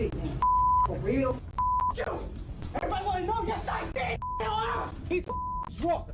did, man. For real? You. Everybody want to know? Yes, I did. He's drunk.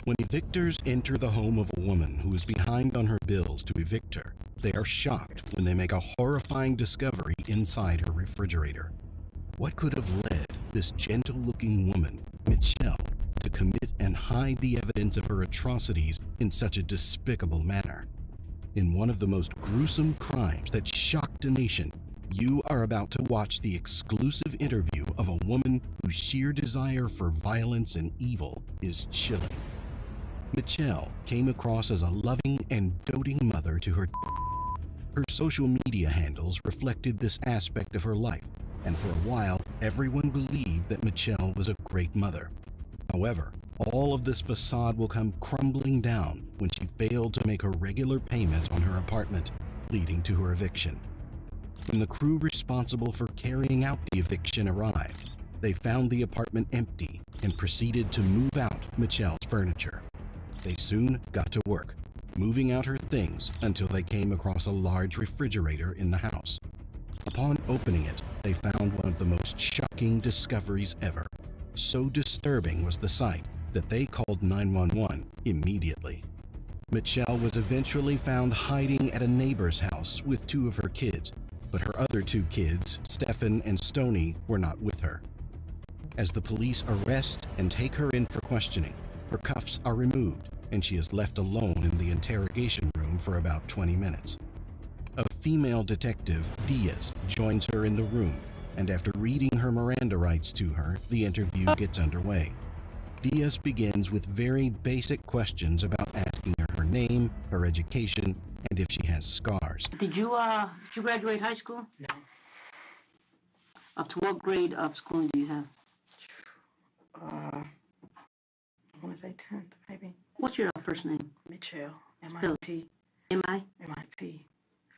When evictors enter the home of a woman who is behind on her bills to evict her, they are shocked when they make a horrifying discovery inside her refrigerator. What could have led this gentle-looking woman, Michelle, to commit and hide the evidence of her atrocities in such a despicable manner? In one of the most gruesome crimes that shocked a nation, you are about to watch the exclusive interview of a woman whose sheer desire for violence and evil is chilling. Michelle came across as a loving and doting mother to her. Her social media handles reflected this aspect of her life, and for a while, everyone believed that Michelle was a great mother. However, all of this facade will come crumbling down when she failed to make her regular payment on her apartment, leading to her eviction. When the crew responsible for carrying out the eviction arrived, they found the apartment empty and proceeded to move out Michelle's furniture. They soon got to work, moving out her things until they came across a large refrigerator in the house. Upon opening it, they found one of the most shocking discoveries ever. So disturbing was the sight that they called 911 immediately. Michelle was eventually found hiding at a neighbor's house with two of her kids, but her other two kids, Stefan and Stony, were not with her. As the police arrest and take her in for questioning, her cuffs are removed and she is left alone in the interrogation room for about 20 minutes. A female detective, Diaz, joins her in the room, and after reading her Miranda rights to her, the interview gets underway. Diaz begins with very basic questions about asking her name, her education, and if she has scars. Did you graduate high school? No. Up to what grade of schooling do you have? I want to say 10th, maybe. What's your first name? Michelle, M-I-T. M-I? M-I-T.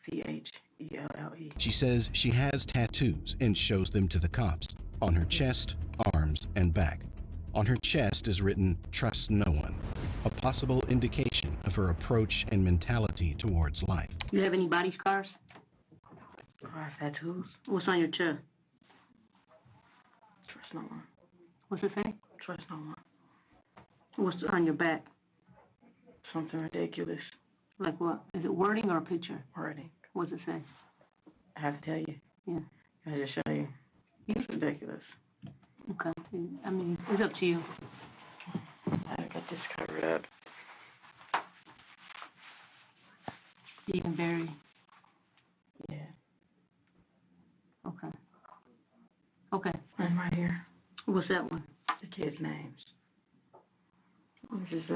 C-H-E-L-L-E. She says she has tattoos and shows them to the cops on her chest, arms, and back. On her chest is written, "Trust no one," a possible indication of her approach and mentality towards life. You have any body scars? Tattoos. What's on your chest? Trust no one. What's it say? Trust no one. What's on your back? Something ridiculous. Like what? Is it wording or a picture? Wording. What's it say? I have to tell you. Yeah. I just show you. It's ridiculous. Okay. I mean, it's up to you. I got this covered up. Even very. Yeah. Okay. Okay. And right here, What's that one? the kids' names. This is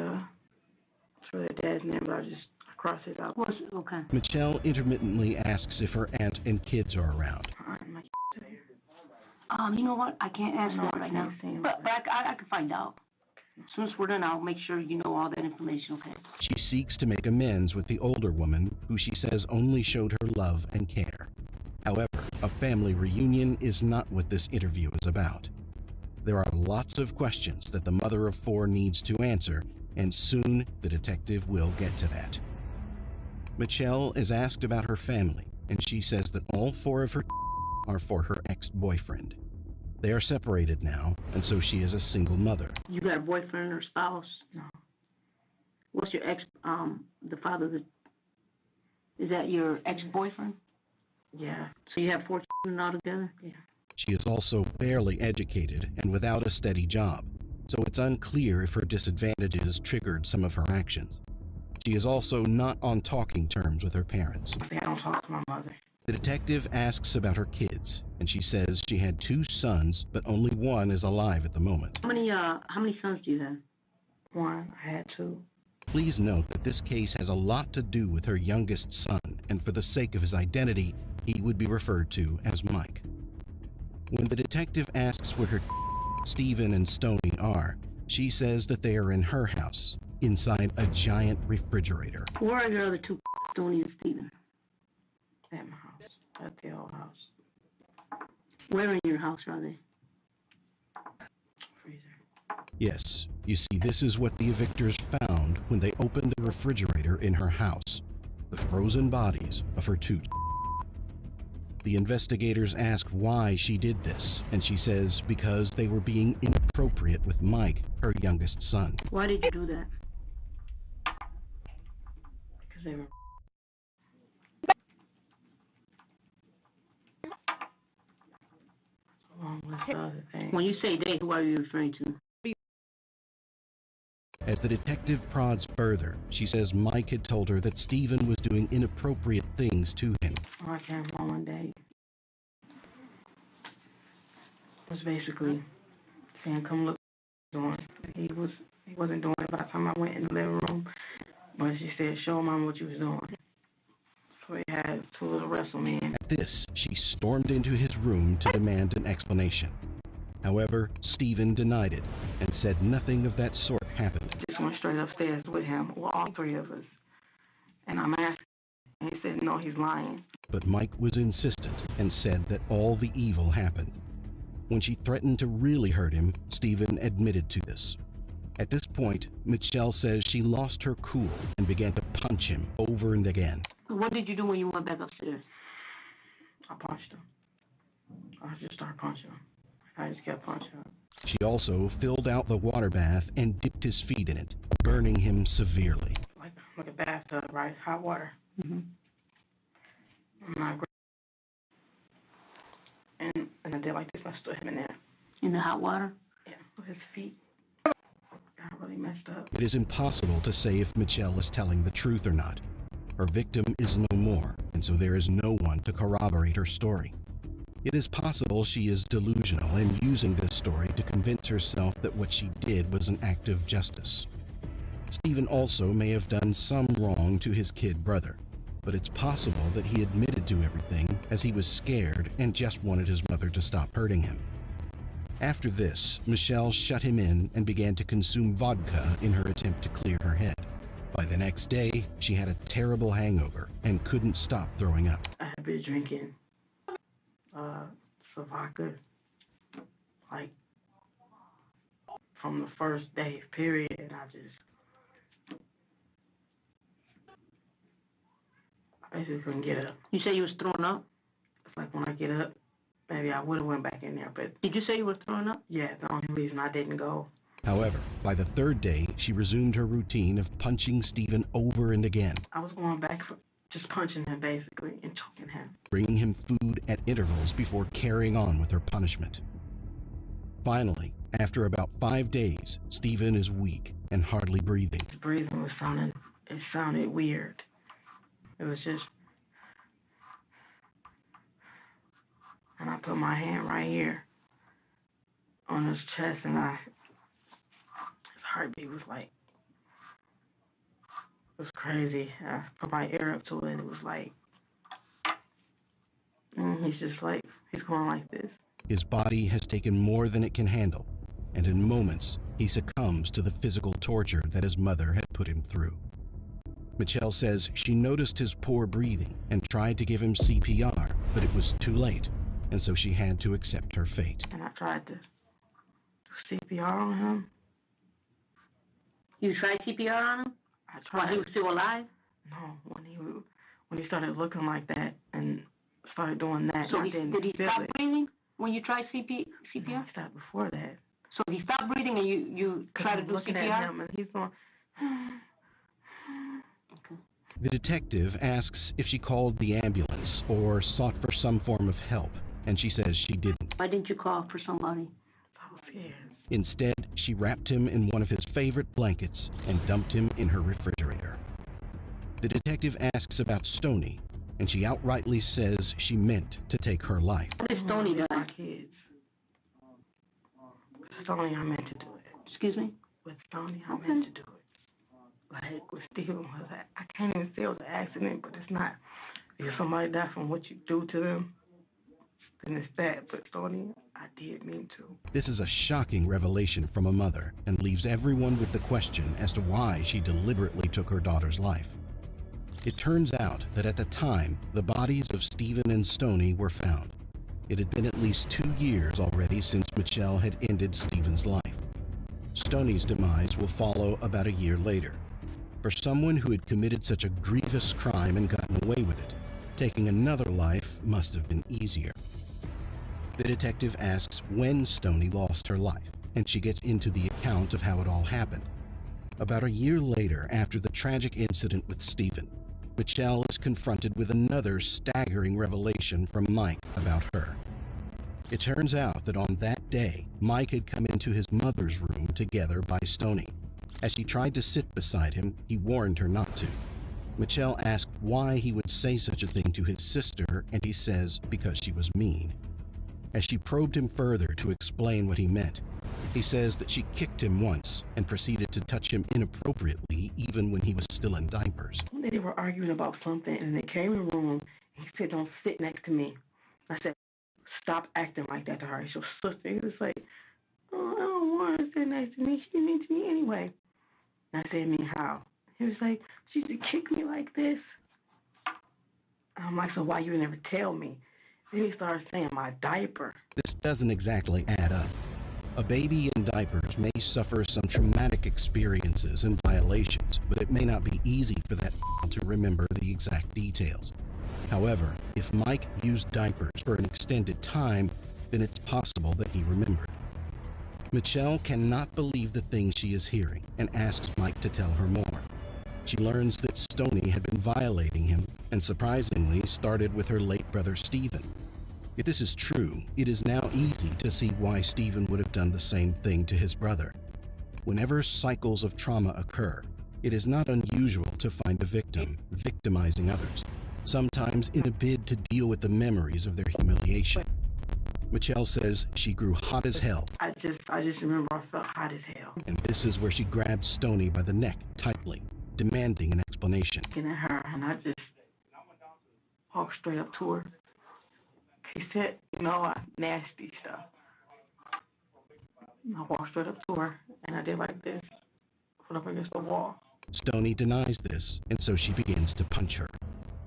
for their dad's name, but I just cross it out. Okay. Michelle intermittently asks if her aunt and kids are around. My here. You know what? I can't answer No, that I right can't now. see him. But I can find out. As soon as we're done, I'll make sure you know all that information, okay? She seeks to make amends with the older woman, who she says only showed her love and care. However, a family reunion is not what this interview is about. There are lots of questions that the mother of four needs to answer, and soon the detective will get to that. Michelle is asked about her family, and she says that all four of her are for her ex-boyfriend. They are separated now, and so she is a single mother. You got a boyfriend or spouse? No. What's your ex, the father of Is that your ex-boyfriend? Yeah. So you have 4 children altogether? Yeah. She is also barely educated and without a steady job, so it's unclear if her disadvantages triggered some of her actions. She is also not on talking terms with her parents. I don't talk to my mother. The detective asks about her kids, and she says she had 2 sons, but only one is alive at the moment. How many sons do you have? 1, I had 2. Please note that this case has a lot to do with her youngest son, and for the sake of his identity, he would be referred to as Mike. When the detective asks where her Stephen and Stoney are, she says that they are in her house, inside a giant refrigerator. Where are your other 2, Stoney and Stephen? At my house. At the old house. Where in your house are they? Freezer. Yes, you see, this is what the evictors found when they opened the refrigerator in her house: the frozen bodies of her 2. The investigators asked why she did this, and she says because they were being inappropriate with Mike, her youngest son. Why did you do that? Because they were. Along with the other things. When you say they, who are you referring to? As the detective prods further, she says Mike had told her that Stephen was doing inappropriate things to him. I came home one day. It was basically saying, "Come look what he's doing." He wasn't doing it by the time I went in the living room, but she said, "Show Mom what you was doing." So he had 2 little wrestle men. At this, she stormed into his room to demand an explanation. However, Stephen denied it and said nothing of that sort happened. Just went straight upstairs with him, well, all 3 of us. And I'm asking, and he said, no, he's lying. But Mike was insistent and said that all the evil happened. When she threatened to really hurt him, Stephen admitted to this. At this point, Michelle says she lost her cool and began to punch him over and again. What did you do when you went back upstairs? I punched him. I just started punching him. I just kept punching him. She also filled out the water bath and dipped his feet in it, burning him severely. Like a bathtub, right? Hot water. Mm-hmm. And I did like this. I stood him in there. In the hot water? Yeah, with his feet. Got really messed up. It is impossible to say if Michelle is telling the truth or not. Her victim is no more, and so there is no one to corroborate her story. It is possible she is delusional and using this story to convince herself that what she did was an act of justice. Stephen also may have done some wrong to his kid brother, but it's possible that he admitted to everything as he was scared and just wanted his mother to stop hurting him. After this, Michelle shut him in and began to consume vodka in her attempt to clear her head. By the next day, she had a terrible hangover and couldn't stop throwing up. I had been drinking vodka, like, from the first day, period, and I basically couldn't get up. You say you was throwing up? It's like when I get up, maybe I would have went back in there, but... Did you say you were throwing up? Yeah, the only reason I didn't go. However, by the 3rd day, she resumed her routine of punching Stephen over and again. I was going back for just punching him, basically, and choking him. Bringing him food at intervals before carrying on with her punishment. Finally, after about 5 days, Stephen is weak and hardly breathing. His breathing was sounded weird. It was just, and I put my hand right here on his chest, and his heartbeat was like, it was crazy. I put my ear up to it, and it was like, and he's just like, he's going like this. His body has taken more than it can handle, and in moments, he succumbs to the physical torture that his mother had put him through. Michelle says she noticed his poor breathing and tried to give him CPR, but it was too late, and so she had to accept her fate. And I tried to do CPR on him. You tried CPR on him? I tried. While he was still alive? No, when he started looking like that and started doing that. So did he stop breathing when you tried CPR? No, he stopped before that. So he stopped breathing and you tried to do looking CPR? at him and he's going. Okay. The detective asks if she called the ambulance or sought for some form of help, and she says she didn't. Why didn't you call for somebody? I was scared. Instead, she wrapped him in one of his favorite blankets and dumped him in her refrigerator. The detective asks about Stoney, and she outrightly says she meant to take her life. What did Stoney do? My kids. With Stoney, I meant to do it. Excuse me? With Stoney, I meant to do it. Like, with Steven, I can't even say it was an accident, but it's not. If somebody dies from what you do to them, then it's that. But Stoney, I did mean to. This is a shocking revelation from a mother and leaves everyone with the question as to why she deliberately took her daughter's life. It turns out that at the time, the bodies of Steven and Stoney were found. It had been at least 2 years already since Michelle had ended Steven's life. Stoney's demise will follow about a year later. For someone who had committed such a grievous crime and gotten away with it, taking another life must have been easier. The detective asks when Stoney lost her life, and she gets into the account of how it all happened. About a year later, after the tragic incident with Steven, Michelle is confronted with another staggering revelation from Mike about her. It turns out that on that day, Mike had come into his mother's room together by Stoney. As she tried to sit beside him, he warned her not to. Michelle asked why he would say such a thing to his sister, and he says because she was mean. As she probed him further to explain what he meant, he says that she kicked him once and proceeded to touch him inappropriately even when he was still in diapers. They were arguing about something, and they came in the room, and he said, "Don't sit next to me." I said, "Stop acting like that to her. It's your sister." He was like, "Oh, I don't want her to sit next to me. She didn't mean to me anyway." And I said, "Mean how?" He was like, "She used to kick me like this." I'm like, "So why you never tell me?" Then he started saying my diaper. This doesn't exactly add up. A baby in diapers may suffer some traumatic experiences and violations, but it may not be easy for that to remember the exact details. However, if Mike used diapers for an extended time, then it's possible that he remembered. Michelle cannot believe the things she is hearing and asks Mike to tell her more. She learns that Stoney had been violating him and surprisingly started with her late brother Steven. If this is true, it is now easy to see why Steven would have done the same thing to his brother. Whenever cycles of trauma occur, it is not unusual to find a victim victimizing others, sometimes in a bid to deal with the memories of their humiliation. Michelle says she grew hot as hell. I just remember I felt hot as hell. And this is where she grabbed Stoney by the neck tightly, demanding an explanation. Looking at her, and I just walked straight up to her. He said, nasty stuff. I walked straight up to her, and I did like this, put up against the wall. Stoney denies this, and so she begins to punch her.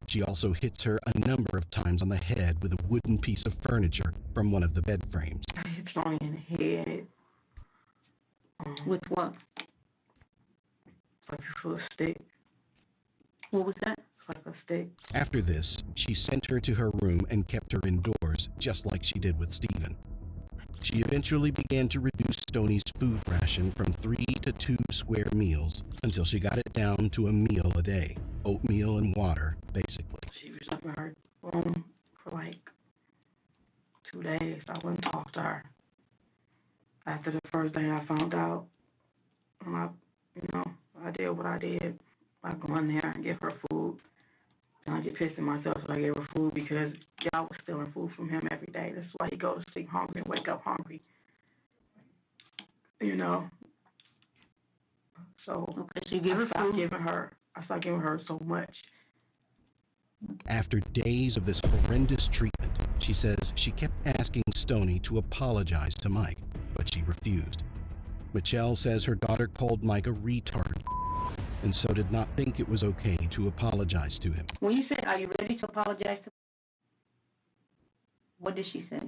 She also hits her a number of times on the head with a wooden piece of furniture from one of the bed frames. I hit Stoney in the head. With what? Like a little stick. What was that? Like a stick. After this, she sent her to her room and kept her indoors, just like she did with Steven. She eventually began to reduce Stoney's food ration from 3 to 2 square meals until she got it down to a meal a day, oatmeal and water, basically. She was up in her room for like 2 days. I wouldn't talk to her. After the first day I found out, I did what I did by going there and give her food. And I get pissed at myself when I gave her food because y'all was stealing food from him every day. That's why he goes to sleep hungry and wake up hungry. So okay, so you give her food. I started giving her so much. After days of this horrendous treatment, she says she kept asking Stoney to apologize to Mike, but she refused. Michelle says her daughter called Mike a retard, and so did not think it was okay to apologize to him. When you said, "Are you ready to apologize to?" What did she say?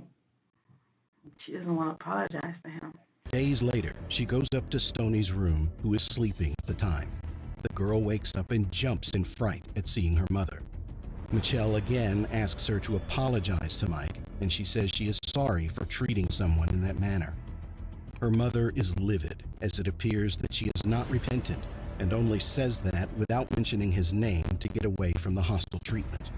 She doesn't want to apologize to him. Days later, she goes up to Stoney's room, who is sleeping at the time. The girl wakes up and jumps in fright at seeing her mother. Michelle again asks her to apologize to Mike, and she says she is sorry for treating someone in that manner. Her mother is livid, as it appears that she is not repentant and only says that without mentioning his name to get away from the hostile treatment.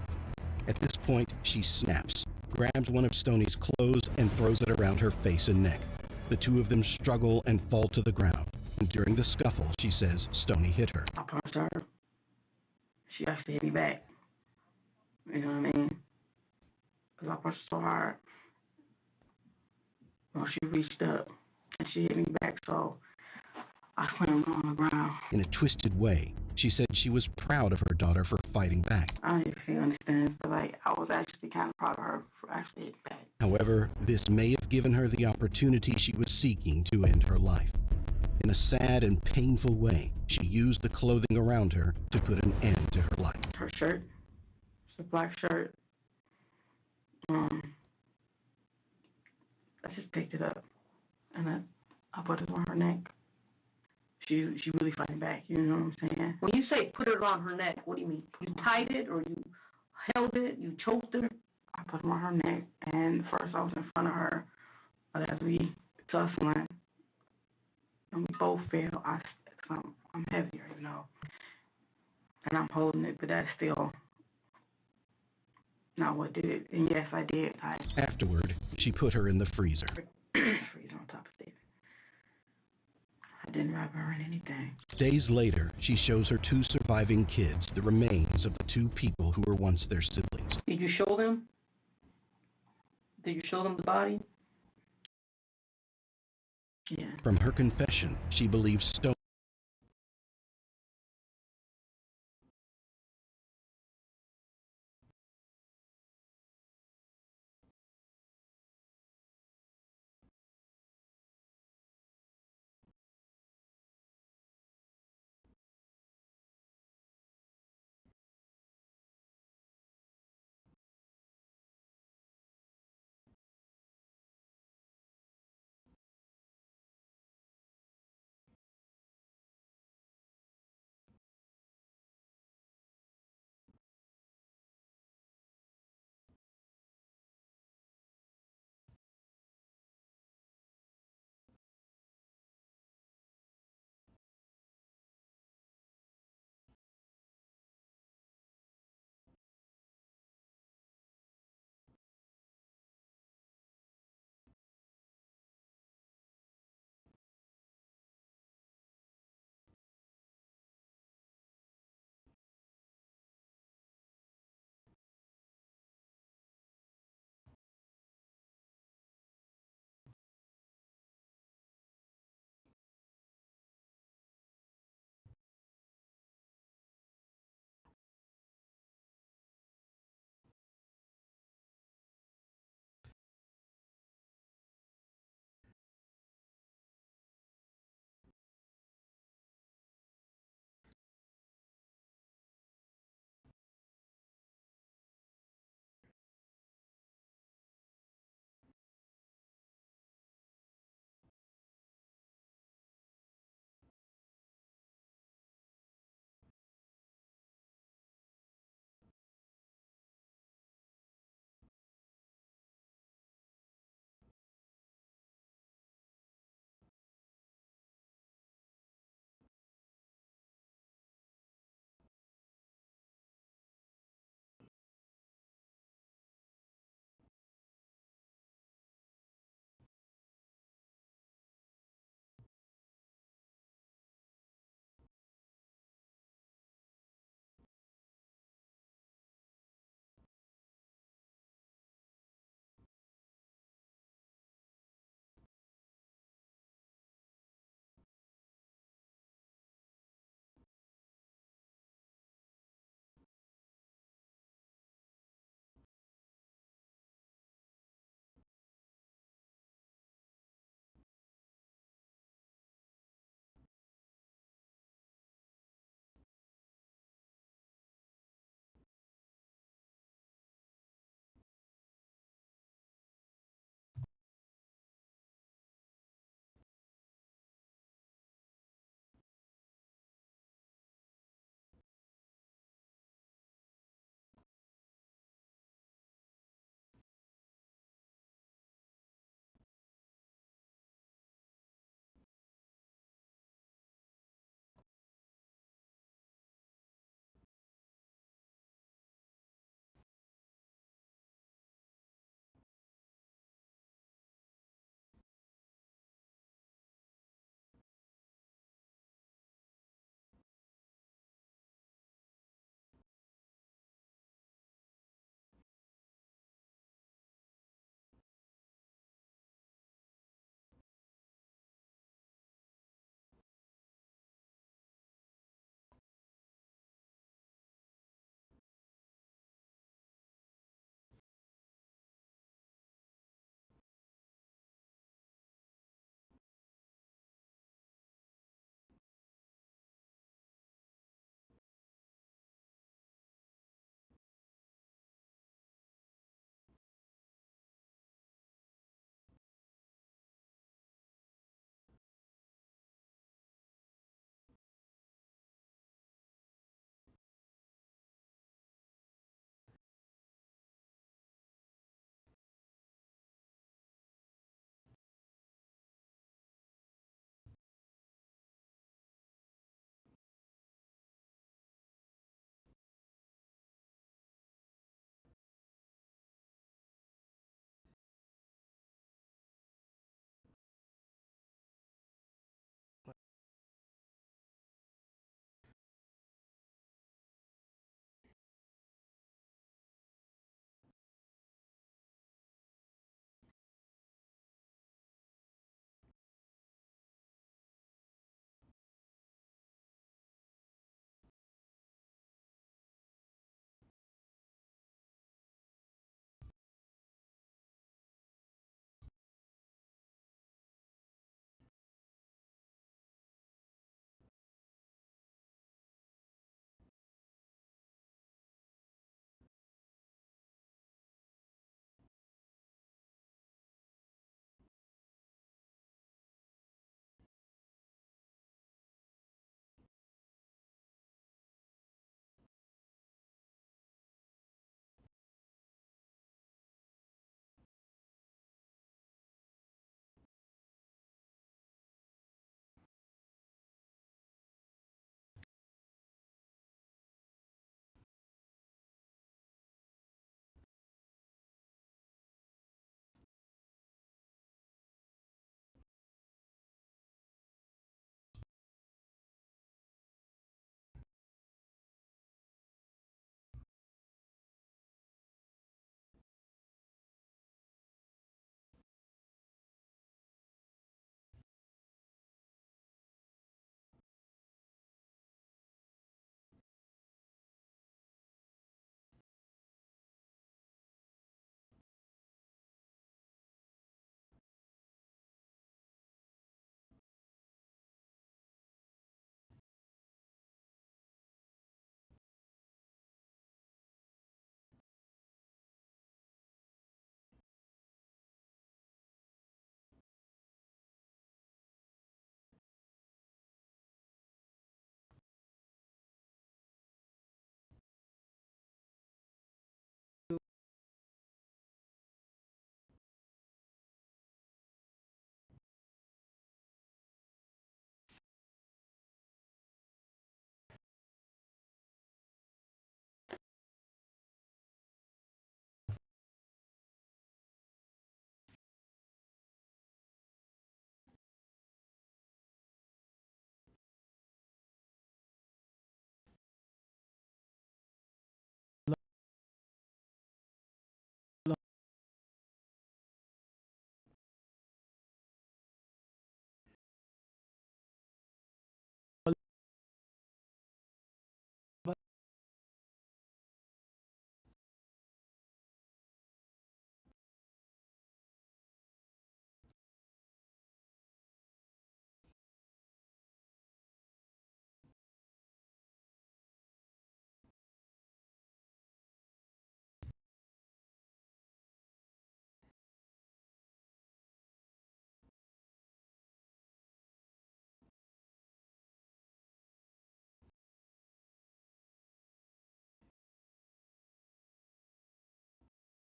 At this point, she snaps, grabs one of Stoney's clothes, and throws it around her face and neck. The two of them struggle and fall to the ground. And during the scuffle, she says Stoney hit her. I punched her. She actually hit me back. You know what I mean? Because I punched her so hard. Well, she reached up and she hit me back, so I slammed her on the ground. In a twisted way, she said she was proud of her daughter for fighting back. I don't even think understand, but I was actually kind of proud of her for actually hitting back. However, this may have given her the opportunity she was seeking to end her life. In a sad and painful way, she used the clothing around her to put an end to her life. Her shirt, it's a black shirt. I just picked it up and I put it on her neck. She really fighting back, you know what I'm saying? When you say put it around her neck, what do you mean? You tied it or you held it, you choked her? I put it on her neck, and first I was in front of her, but as we tussling, and we both fell, I'm heavier, you know, and I'm holding it, but that's still not what did it. And yes, I did. Afterward, she put her in the freezer. Freeze on top of it. I didn't rob her in anything. Days later, she shows her two surviving kids the remains of the two people who were once their siblings. Did you show them? Did you show them the body? Yeah. From her confession, she believes Stone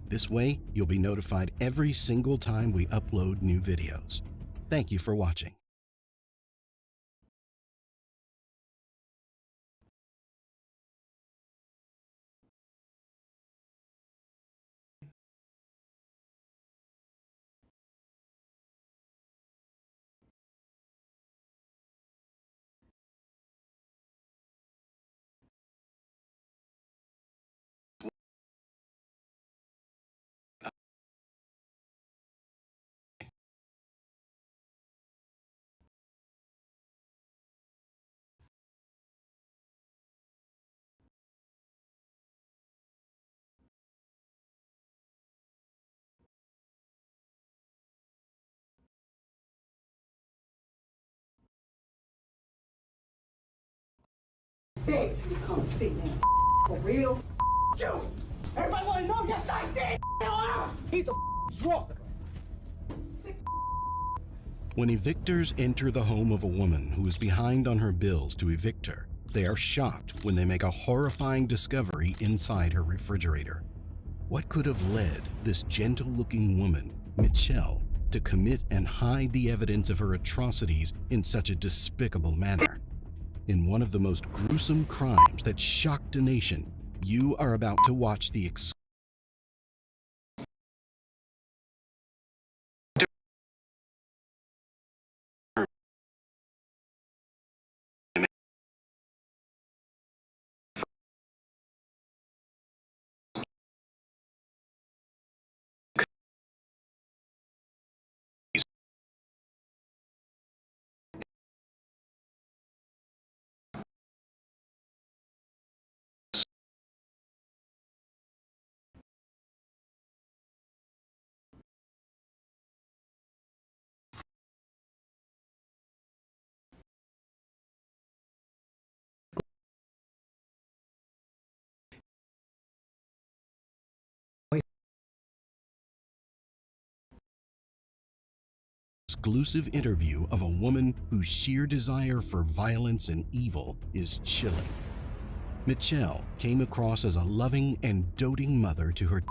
This way, you'll be notified every single time we upload new videos. Thank you for watching. Beg you to come see me. For real? You! Everybody wanna know? Yes, I did! He's a drunk! When evictors enter the home of a woman who is behind on her bills to evict her, they are shocked when they make a horrifying discovery inside her refrigerator. What could have led this gentle-looking woman, Michelle, to commit and hide the evidence of her atrocities in such a despicable manner? In one of the most gruesome crimes that shocked a nation, you are about to watch the exclusive interview of a woman whose sheer desire for violence and evil is chilling. Michelle came across as a loving and doting mother to her.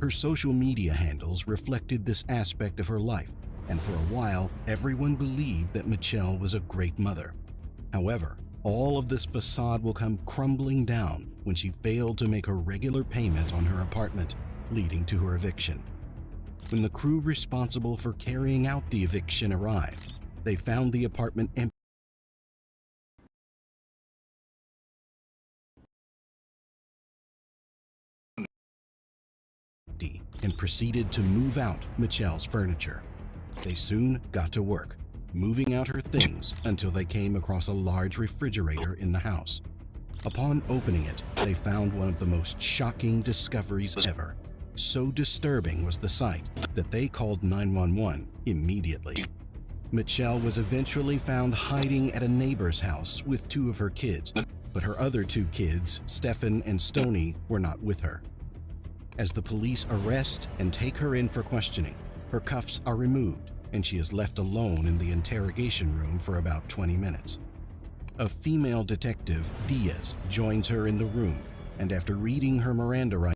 Her social media handles reflected this aspect of her life, and for a while, everyone believed that Michelle was a great mother. However, all of this facade will come crumbling down when she failed to make her regular payment on her apartment, leading to her eviction. When the crew responsible for carrying out the eviction arrived, they found the apartment empty and proceeded to move out Michelle's furniture. They soon got to work, moving out her things until they came across a large refrigerator in the house. Upon opening it, they found one of the most shocking discoveries ever. So disturbing was the sight that they called 911 immediately. Michelle was eventually found hiding at a neighbor's house with 2 of her kids, but her other 2 kids, Stefan and Stony, were not with her. As the police arrest and take her in for questioning, her cuffs are removed and she is left alone in the interrogation room for about 20 minutes. A female detective, Diaz, joins her in the room, and after reading her Miranda rights,